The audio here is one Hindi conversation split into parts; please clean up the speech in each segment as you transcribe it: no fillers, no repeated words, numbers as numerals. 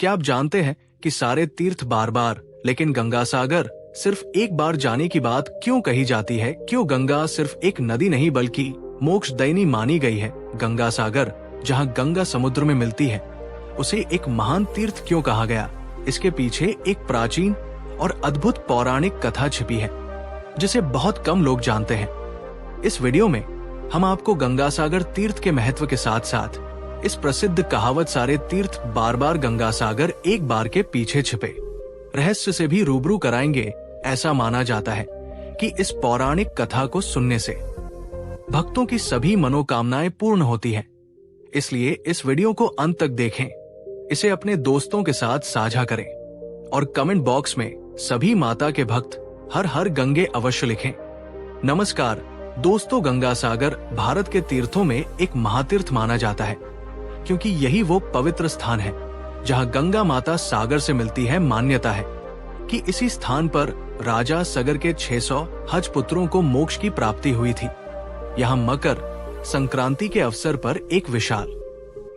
क्या आप जानते हैं कि सारे तीर्थ बार बार, लेकिन गंगा सागर सिर्फ एक बार जाने की बात क्यों कही जाती है? क्यों गंगा सिर्फ एक नदी नहीं बल्कि मोक्षदायिनी मानी गई है? गंगा सागर, जहाँ गंगा समुद्र में मिलती है, उसे एक महान तीर्थ क्यों कहा गया? इसके पीछे एक प्राचीन और अद्भुत पौराणिक कथा छिपी है, जिसे बहुत कम लोग जानते हैं। इस वीडियो में हम आपको गंगा सागर तीर्थ के महत्व के साथ साथ इस प्रसिद्ध कहावत सारे तीर्थ बार बार गंगा सागर एक बार के पीछे छिपे रहस्य से भी रूबरू कराएंगे। ऐसा माना जाता है कि इस पौराणिक कथा को सुनने से भक्तों की सभी मनोकामनाएं पूर्ण होती हैं। इसलिए इस वीडियो को अंत तक देखें, इसे अपने दोस्तों के साथ साझा करें और कमेंट बॉक्स में सभी माता के भक्त हर हर गंगे अवश्य लिखें। नमस्कार दोस्तों, गंगा सागर भारत के तीर्थों में एक महातीर्थ माना जाता है, क्योंकि यही वो पवित्र स्थान है जहां गंगा माता सागर से मिलती है। मान्यता है कि इसी स्थान पर राजा सगर के 600 हज पुत्रों को मोक्ष की प्राप्ति हुई थी। यहाँ मकर संक्रांति के अवसर पर एक विशाल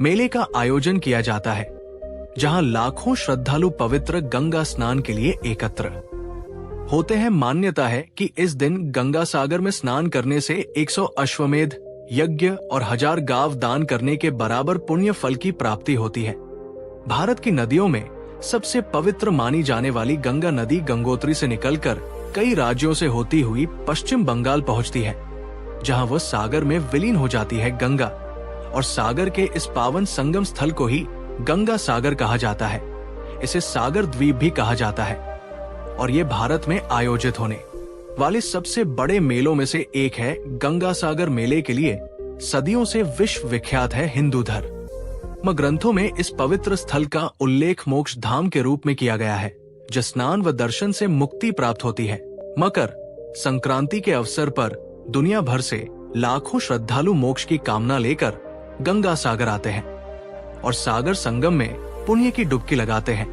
मेले का आयोजन किया जाता है, जहां लाखों श्रद्धालु पवित्र गंगा स्नान के लिए एकत्र होते हैं। मान्यता है कि इस दिन गंगा सागर में स्नान करने से 100 अश्वमेध यज्ञ और 1000 गाव दान करने के बराबर पुण्य फल की प्राप्ति होती है। भारत की नदियों में सबसे पवित्र मानी जाने वाली गंगा नदी गंगोत्री से निकलकर कई राज्यों से होती हुई पश्चिम बंगाल पहुंचती है, जहां वह सागर में विलीन हो जाती है। गंगा और सागर के इस पावन संगम स्थल को ही गंगा सागर कहा जाता है। इसे सागर द्वीप भी कहा जाता है और ये भारत में आयोजित होने वाले सबसे बड़े मेलों में से एक है। गंगा सागर मेले के लिए सदियों से विश्व विख्यात है हिंदू धर्म ग्रंथों में इस पवित्र स्थल का उल्लेख मोक्ष धाम के रूप में किया गया है, जहाँ स्नान व दर्शन से मुक्ति प्राप्त होती है। मकर संक्रांति के अवसर पर दुनिया भर से लाखों श्रद्धालु मोक्ष की कामना लेकर गंगा सागर आते हैं और सागर संगम में पुण्य की डुबकी लगाते हैं।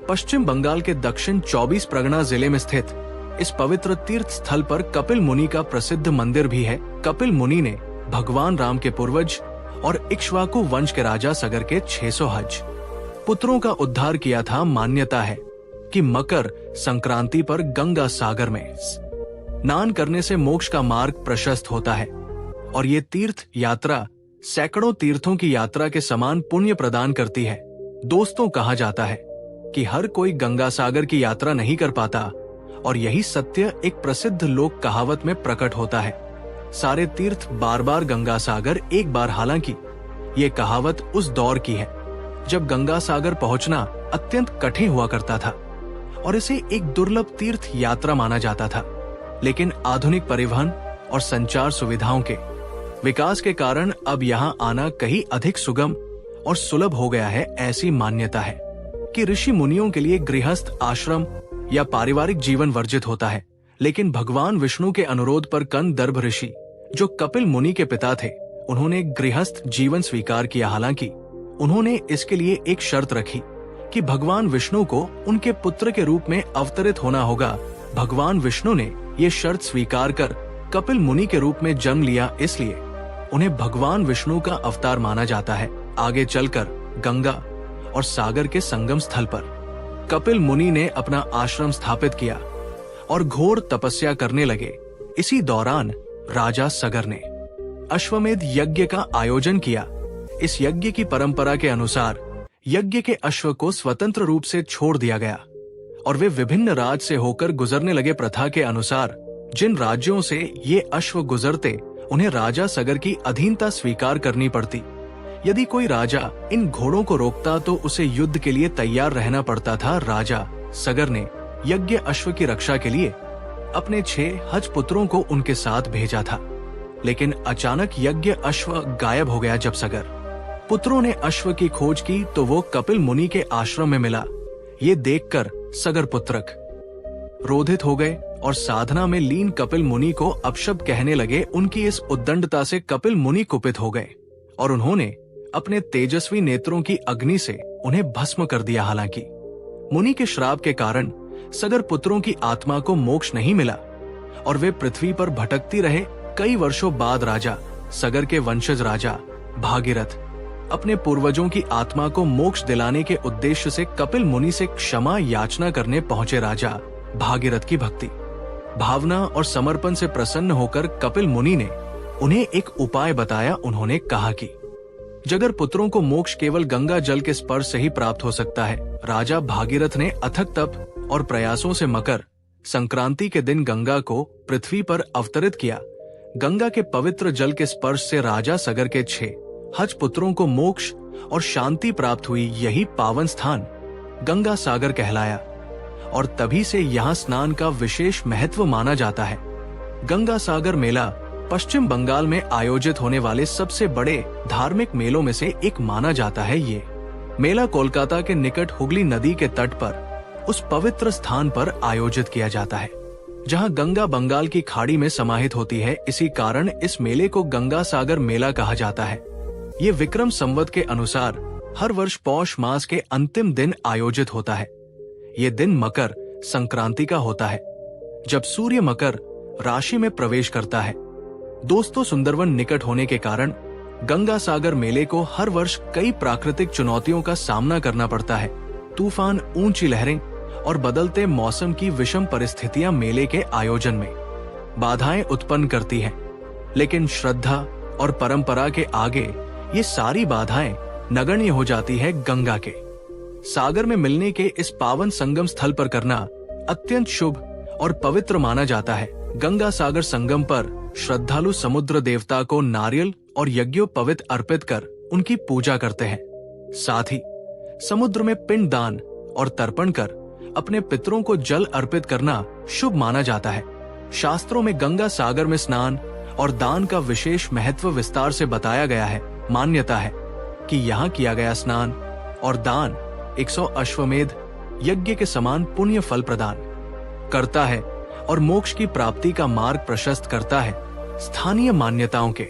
पश्चिम बंगाल के दक्षिण 24 परगना जिले में स्थित इस पवित्र तीर्थ स्थल पर कपिल मुनि का प्रसिद्ध मंदिर भी है। कपिल मुनि ने भगवान राम के पूर्वज और इक्ष्वाकु वंश के राजा सगर के 600 हज पुत्रों का उद्धार किया था। मान्यता है कि मकर संक्रांति पर गंगा सागर में स्नान करने से मोक्ष का मार्ग प्रशस्त होता है और ये तीर्थ यात्रा सैकड़ों तीर्थों की यात्रा के समान पुण्य प्रदान करती है। दोस्तों, कहा जाता है कि हर कोई गंगा सागर की यात्रा नहीं कर पाता और यही सत्य एक प्रसिद्ध लोक कहावत में प्रकट होता है, सारे तीर्थ बार बार गंगा सागर एक बार। हालांकि ये कहावत उस दौर की है जब गंगा सागर पहुंचना अत्यंत कठिन हुआ करता था और इसे एक दुर्लभ तीर्थ यात्रा माना जाता था। लेकिन आधुनिक परिवहन और संचार सुविधाओं के विकास के कारण अब यहाँ आना कहीं अधिक सुगम और सुलभ हो गया है। ऐसी मान्यता है कि ऋषि मुनियों के लिए गृहस्थ आश्रम या पारिवारिक जीवन वर्जित होता है, लेकिन भगवान विष्णु के अनुरोध पर कंदर्भ ऋषि, जो कपिल मुनि के पिता थे, उन्होंने गृहस्थ जीवन स्वीकार किया। हालांकि उन्होंने इसके लिए एक शर्त रखी कि भगवान विष्णु को उनके पुत्र के रूप में अवतरित होना होगा। भगवान विष्णु ने ये शर्त स्वीकार कर कपिल मुनि के रूप में जन्म लिया, इसलिए उन्हें भगवान विष्णु का अवतार माना जाता है। आगे चलकर गंगा और सागर के संगम स्थल पर कपिल मुनि ने अपना आश्रम स्थापित किया और घोर तपस्या करने लगे। इसी दौरान राजा सगर ने अश्वमेध यज्ञ का आयोजन किया। इस यज्ञ की परंपरा के अनुसार यज्ञ के अश्व को स्वतंत्र रूप से छोड़ दिया गया और वे विभिन्न राज से होकर गुजरने लगे। प्रथा के अनुसार जिन राज्यों से ये अश्व गुजरते, उन्हें राजा सगर की अधीनता स्वीकार करनी पड़ती। यदि कोई राजा इन घोड़ों को रोकता तो उसे युद्ध के लिए तैयार रहना पड़ता था। राजा सगर ने यज्ञ अश्व की रक्षा के लिए अपने 6 हज पुत्रों को उनके साथ भेजा था, लेकिन अचानक यज्ञ अश्व गायब हो गया। जब सगर पुत्रों ने अश्व की खोज की तो वो कपिल मुनि के आश्रम में मिला। ये देखकर सगर पुत्रक क्रोधित हो गए और साधना में लीन कपिल मुनि को अपशब्द कहने लगे। उनकी इस उद्दंडता से कपिल मुनि कुपित हो गए और उन्होंने अपने तेजस्वी नेत्रों की अग्नि से उन्हें भस्म कर दिया। हालांकि मुनि के श्राप के कारण सगर पुत्रों की आत्मा को मोक्ष नहीं मिला और वे पृथ्वी पर भटकती रहे। कई वर्षों बाद राजा सगर के वंशज राजा भागीरथ अपने पूर्वजों की आत्मा को मोक्ष दिलाने के उद्देश्य से कपिल मुनि से क्षमा याचना करने पहुंचे राजा भागीरथ की भक्ति, भावना और समर्पण से प्रसन्न होकर कपिल मुनि ने उन्हें एक उपाय बताया। उन्होंने कहा कि जगर पुत्रों को मोक्ष केवल गंगा जल के स्पर्श से ही प्राप्त हो सकता है। राजा भागीरथ ने अथक तप और प्रयासों से मकर संक्रांति के दिन गंगा को पृथ्वी पर अवतरित किया। गंगा के पवित्र जल के स्पर्श से राजा सगर के 6 हज पुत्रों को मोक्ष और शांति प्राप्त हुई। यही पावन स्थान गंगा सागर कहलाया और तभी से यहाँ स्नान का विशेष महत्व माना जाता है। गंगा सागर मेला पश्चिम बंगाल में आयोजित होने वाले सबसे बड़े धार्मिक मेलों में से एक माना जाता है। ये मेला कोलकाता के निकट हुगली नदी के तट पर उस पवित्र स्थान पर आयोजित किया जाता है जहां गंगा बंगाल की खाड़ी में समाहित होती है। इसी कारण इस मेले को गंगा सागर मेला कहा जाता है। ये विक्रम संवत के अनुसार हर वर्ष पौष मास के अंतिम दिन आयोजित होता है। ये दिन मकर संक्रांति का होता है जब सूर्य मकर राशि में प्रवेश करता है। दोस्तों, सुंदरवन निकट होने के कारण गंगा सागर मेले को हर वर्ष कई प्राकृतिक चुनौतियों का सामना करना पड़ता है। तूफान, ऊंची लहरें और बदलते मौसम की विषम परिस्थितियां मेले के आयोजन में बाधाएं उत्पन्न करती हैं, लेकिन श्रद्धा और परंपरा के आगे ये सारी बाधाएं नगण्य हो जाती है। गंगा के सागर में मिलने के इस पावन संगम स्थल पर करना अत्यंत शुभ और पवित्र माना जाता है। गंगा सागर संगम पर श्रद्धालु समुद्र देवता को नारियल और यज्ञोपवीत अर्पित कर उनकी पूजा करते हैं। साथ ही समुद्र में पिंड दान और तर्पण कर अपने पितरों को जल अर्पित करना शुभ माना जाता है। शास्त्रों में गंगा सागर में स्नान और दान का विशेष महत्व विस्तार से बताया गया है। मान्यता है कि यहाँ किया गया स्नान और दान 100 अश्वमेध यज्ञ के समान पुण्य फल प्रदान करता है और मोक्ष की प्राप्ति का मार्ग प्रशस्त करता है। स्थानीय मान्यताओं के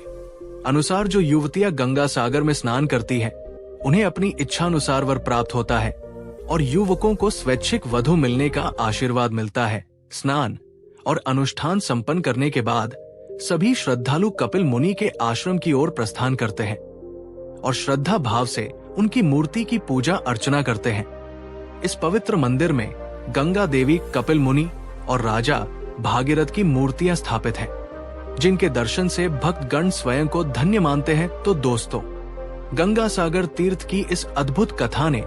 अनुसार जो युवतियां गंगा सागर में स्नान करती हैं, उन्हें अपनी इच्छानुसार वर प्राप्त होता है और युवकों को स्वैच्छिक वधु मिलने का आशीर्वाद मिलता है। स्नान और अनुष्ठान संपन्न करने के बाद सभी श्रद्धालु कपिल मुनि के आश्रम की ओर प्रस्थान करते हैं और श्रद्धा भाव से उनकी मूर्ति की पूजा अर्चना करते हैं। इस पवित्र मंदिर में गंगा देवी, कपिल मुनि और राजा भागीरथ की मूर्तियां स्थापित हैं, जिनके दर्शन से भक्तगण स्वयं को धन्य मानते हैं। तो दोस्तों, गंगा सागर तीर्थ की इस अद्भुत कथा ने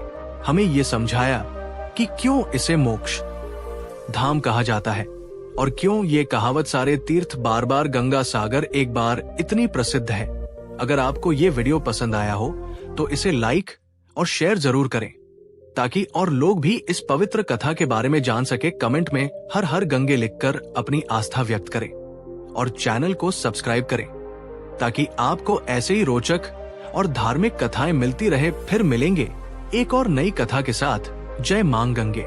हमें ये समझाया कि क्यों इसे मोक्ष धाम कहा जाता है और क्यों ये कहावत सारे तीर्थ बार बार गंगा सागर एक बार इतनी प्रसिद्ध है। अगर आपको ये वीडियो पसंद आया हो तो इसे लाइक और शेयर जरूर करें ताकि और लोग भी इस पवित्र कथा के बारे में जान सके। कमेंट में हर हर गंगे लिखकर अपनी आस्था व्यक्त करें और चैनल को सब्सक्राइब करें ताकि आपको ऐसे ही रोचक और धार्मिक कथाएं मिलती रहे। फिर मिलेंगे एक और नई कथा के साथ। जय मां गंगे।